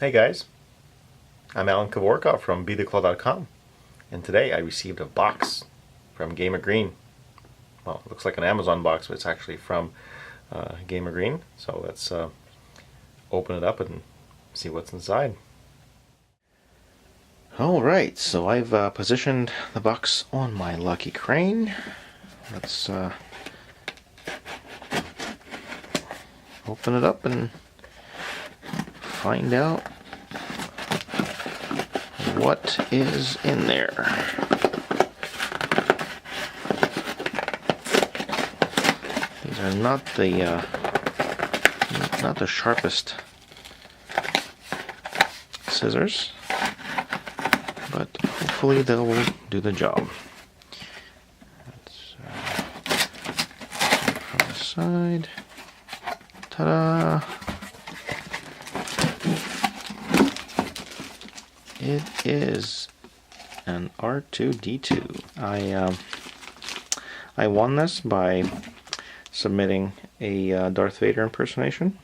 Hey guys, I'm Allen Kevorkov from BeTheClaw.com, and today I received a box from GamerGreen. Well, it looks like an Amazon box, but it's actually from GamerGreen. So let's open it up and see what's inside. Alright, so I've positioned the box on my lucky crane. Let's open it up and find out what is in there. These are not the sharpest scissors, but hopefully they will do the job. Let's put it from the side. Ta-da! It is an R2-D2. I won this by submitting a Darth Vader impersonation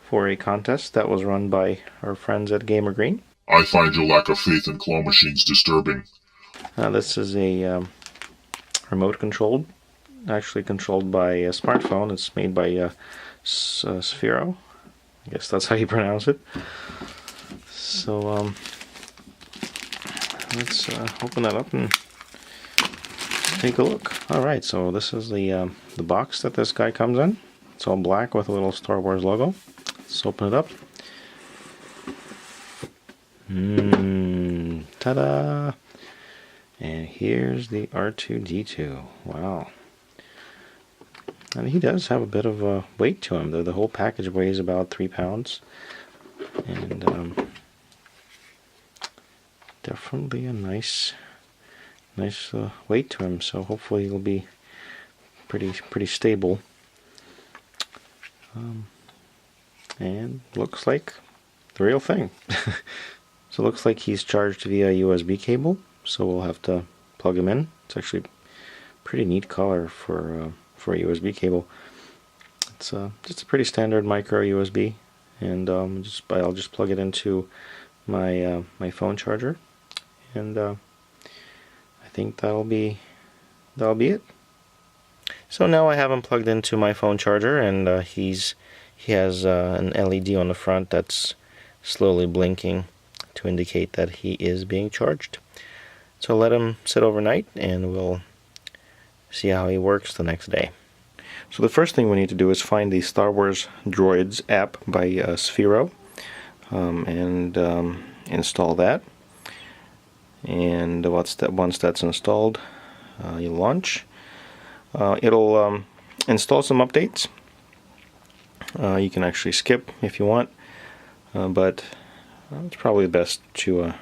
for a contest that was run by our friends at GamerGreen. I find your lack of faith in claw machines disturbing. This is a remote controlled, actually controlled by a smartphone. It's made by Sphero. I guess that's how you pronounce it. So let's open that up and take a look. Alright, so this is the box that this guy comes in. It's all black with a little Star Wars logo. Let's open it up. Ta-da! And here's the R2-D2. Wow. And he does have a bit of weight to him. The whole package weighs about 3 pounds. And definitely a nice weight to him, so hopefully he'll be pretty stable. And looks like the real thing. So it looks like he's charged via USB cable, so we'll have to plug him in. It's actually a pretty neat color for a USB cable. It's just a pretty standard micro USB, and I'll just plug it into my my phone charger, and I think that'll be it. So now I have him plugged into my phone charger, and he has an LED on the front that's slowly blinking to indicate that he is being charged. So let him sit overnight, and we'll see how he works the next day. So the first thing we need to do is find the Star Wars Droids app by Sphero, and install that. And once that's installed, you launch. It'll install some updates. You can actually skip if you want, but it's probably best to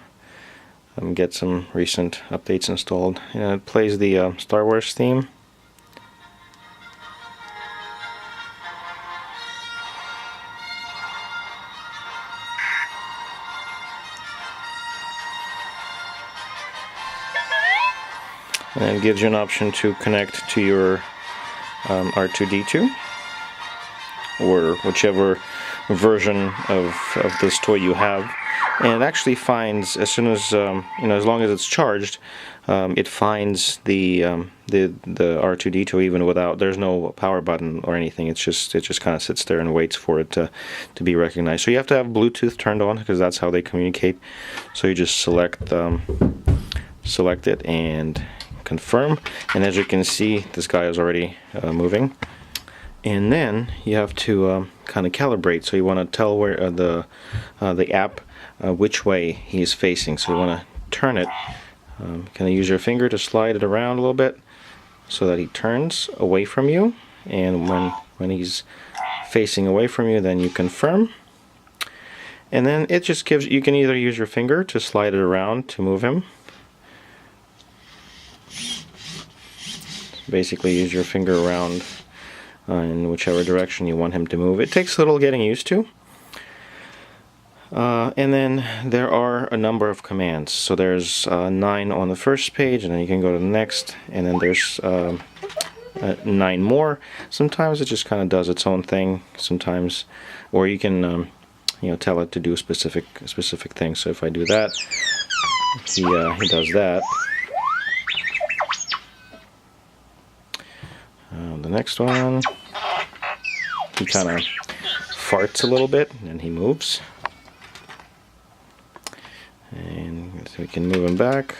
get some recent updates installed. It plays the Star Wars theme. And it gives you an option to connect to your R2-D2 or whichever version of this toy you have, and it actually finds, as soon as as long as it's charged, it finds the R2-D2 even without. There's no power button or anything. It just kind of sits there and waits for it to be recognized. So you have to have Bluetooth turned on, because that's how they communicate. So you just select it and confirm, and as you can see, this guy is already moving. And then you have to kind of calibrate. So you want to tell where the app which way he is facing. So you want to turn it. Kind of use your finger to slide it around a little bit so that he turns away from you. And when he's facing away from you, then you confirm. And then it just gives. You can either use your finger to slide it around to move him. Basically, use your finger around in whichever direction you want him to move. It takes a little getting used to. And then there are a number of commands. So there's 9 on the first page, and then you can go to the next, and then there's 9 more. Sometimes it just kind of does its own thing. Sometimes, or you can tell it to do specific things. So if I do that, he does that. The next one, he kind of farts a little bit and he moves. And so we can move him back.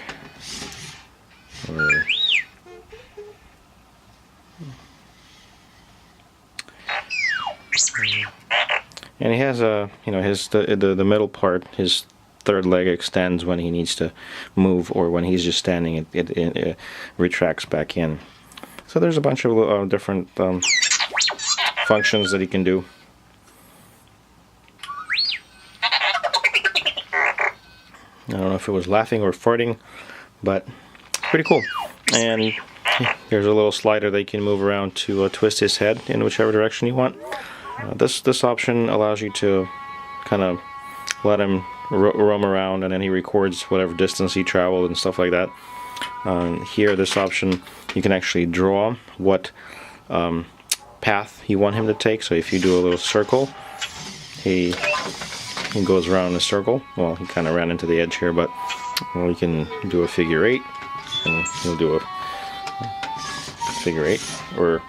And he has a, the middle part, his third leg extends when he needs to move, or when he's just standing, it retracts back in. So there's a bunch of different functions that he can do. I don't know if it was laughing or farting, but pretty cool. And there's a little slider that you can move around to twist his head in whichever direction you want. This option allows you to kind of let him roam around, and then he records whatever distance he traveled and stuff like that. Here, this option, you can actually draw what path you want him to take. So if you do a little circle, he goes around in a circle. Well, he kind of ran into the edge here, but you can do a figure 8, and he'll do a figure 8 or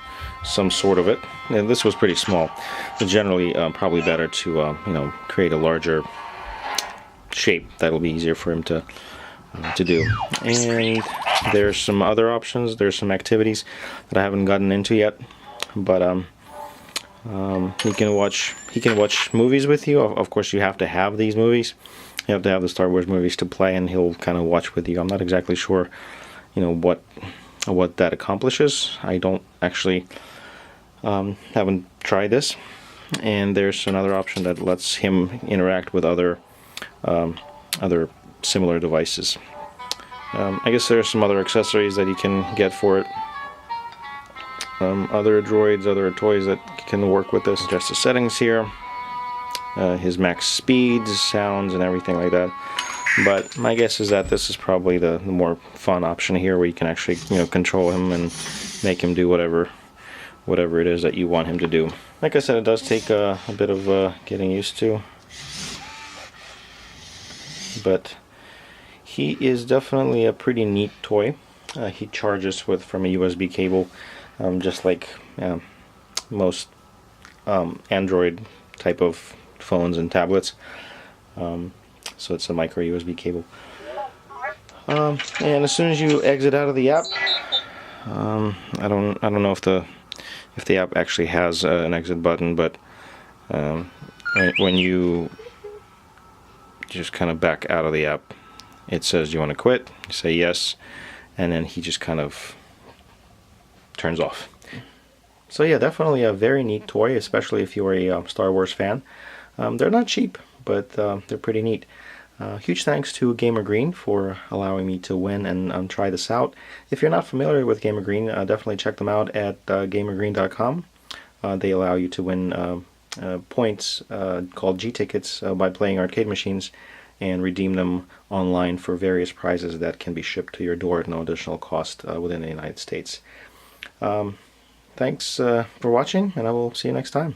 some sort of it. And this was pretty small. But generally, probably better to create a larger shape. That'll be easier for him to do. And there's some other options. There's some activities that I haven't gotten into yet, but he can watch movies with you. Of course, you have to have these movies. You have to have the Star Wars movies to play, and he'll kind of watch with you. I'm not exactly sure, what that accomplishes. I don't actually haven't tried this. And there's another option that lets him interact with other similar devices. I guess there's some other accessories that you can get for it. Other droids, other toys that can work with this. Just the settings here, his max speeds, sounds, and everything like that. But my guess is that this is probably the more fun option here, where you can actually control him and make him do whatever it is that you want him to do. Like I said, it does take a bit of getting used to, but he is definitely a pretty neat toy. He charges from a USB cable, just like most Android type of phones and tablets. So it's a micro USB cable. And as soon as you exit out of the app, I don't know if the app actually has an exit button, but when you just kind of back out of the app, it says, "Do you want to quit?" You say yes, and then he just kind of turns off. So yeah, definitely a very neat toy, especially if you're a Star Wars fan. They're not cheap, but they're pretty neat. Huge thanks to GamerGreen for allowing me to win and try this out. If you're not familiar with GamerGreen, definitely check them out at GamerGreen.com. They allow you to win points called G-tickets by playing arcade machines, and redeem them online for various prizes that can be shipped to your door at no additional cost within the United States. Thanks for watching, and I will see you next time.